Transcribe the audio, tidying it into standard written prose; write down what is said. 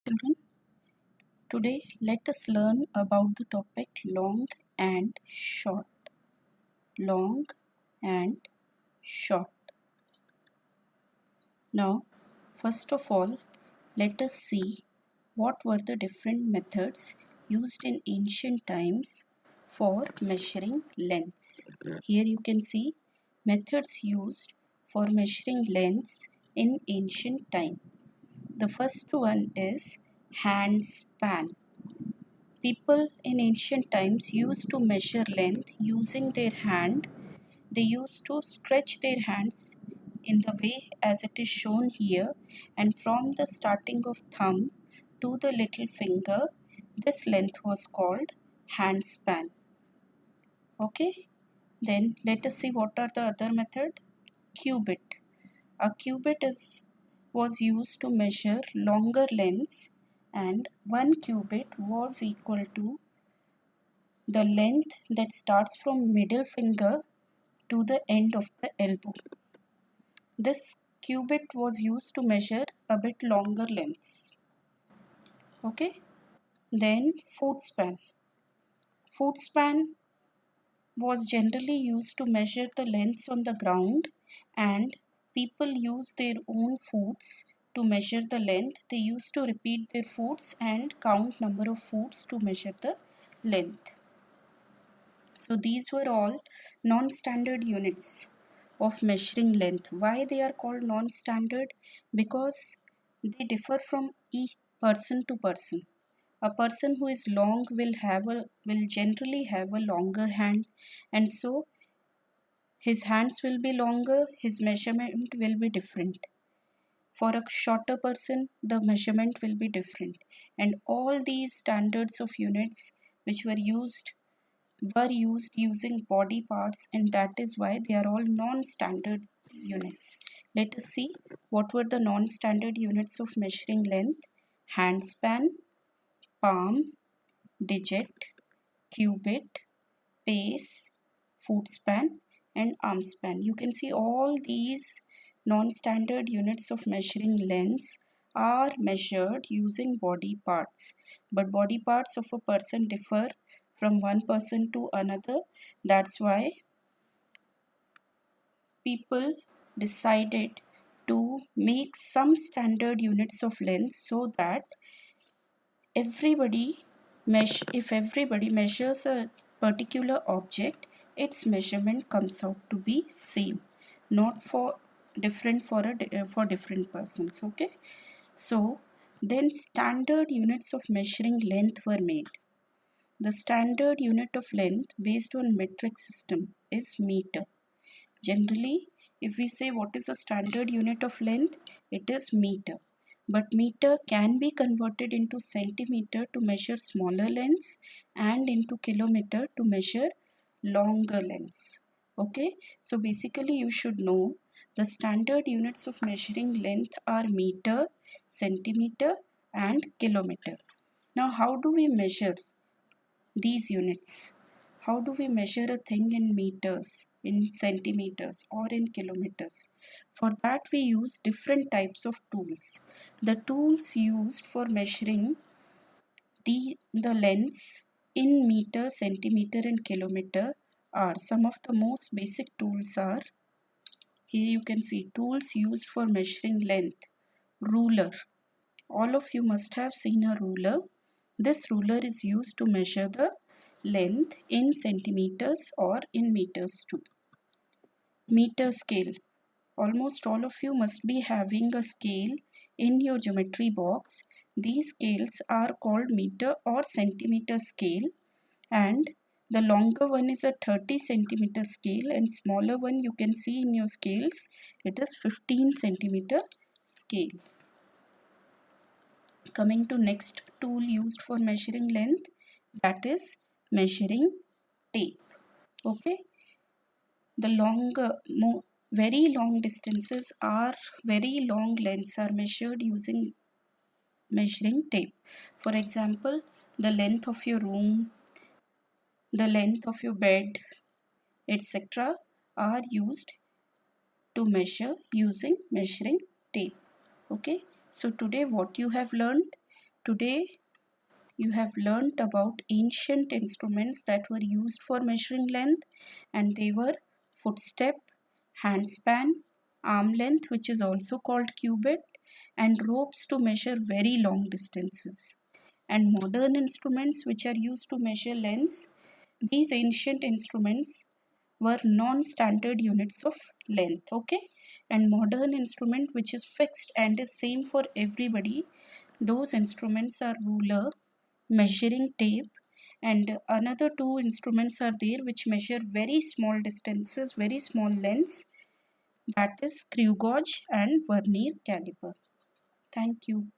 Children, today let us learn about the topic long and short. Long and short. Now, first of all, let us see what were the different methods used in ancient times for measuring lengths. Here you can see methods used for measuring lengths in ancient time. The first one is hand span. People in ancient times used to measure length using their hand. They used to stretch their hands in the way as it is shown here, and from the starting of thumb to the little finger, this length was called hand span. Okay, then let us see what are the other method. Cubit. A cubit was used to measure longer lengths, and 1 cubit was equal to the length that starts from middle finger to the end of the elbow. This cubit was used to measure a bit longer lengths. Okay. Then foot span. Foot span was generally used to measure the lengths on the ground, and people use their own foots to measure the length. They used to repeat their foots and count number of foots to measure the length. So these were all non-standard units of measuring length. Why they are called non-standard? Because they differ from each person to person. A person who is long will generally have a longer hand, and so his hands will be longer, his measurement will be different. For a shorter person, the measurement will be different. And all these standards of units which were used using body parts, and that is why they are all non-standard units. Let us see what were the non-standard units of measuring length. Hand span, palm, digit, cubit, pace, foot span, and arm span. You can see all these non-standard units of measuring lengths are measured using body parts, but body parts of a person differ from one person to another. That's why people decided to make some standard units of length so that if everybody measures a particular object, its measurement comes out to be same, not for different for different persons. Okay, so then standard units of measuring length were made. The standard unit of length based on metric system is meter. Generally, if we say what is a standard unit of length, it is meter. But meter can be converted into centimeter to measure smaller lengths and into kilometer to measure longer lengths. Okay, so basically you should know the standard units of measuring length are meter, centimeter, and kilometer. Now, how do we measure these units? How do we measure a thing in meters, in centimeters, or in kilometers? For that, we use different types of tools. The tools used for measuring the lengths in meter, centimeter, and kilometer are some of the most basic tools are here you can see tools used for measuring length. Ruler. All of you must have seen a ruler. This ruler is used to measure the length in centimeters or in meters too. Meter scale. Almost all of you must be having a scale in your geometry box. These scales are called meter or centimeter scale, and the longer one is a 30 centimeter scale, and smaller one you can see in your scales, it is 15 centimeter scale. Coming to next tool used for measuring length, that is measuring tape. Okay, the very long distances are very long lengths are measured using measuring tape. For example, the length of your room, the length of your bed, etc. are used to measure using measuring tape. Okay, so today what you have learned, Today you have learnt about ancient instruments that were used for measuring length, and they were footstep, handspan, arm length, which is also called cubit, and ropes to measure very long distances. And modern instruments which are used to measure lengths, these ancient instruments were non-standard units of length. Okay, and modern instrument which is fixed and is same for everybody, those instruments are ruler, measuring tape, and another two instruments are there which measure very small distances, very small lengths, that is screw gauge and vernier caliper. Thank you.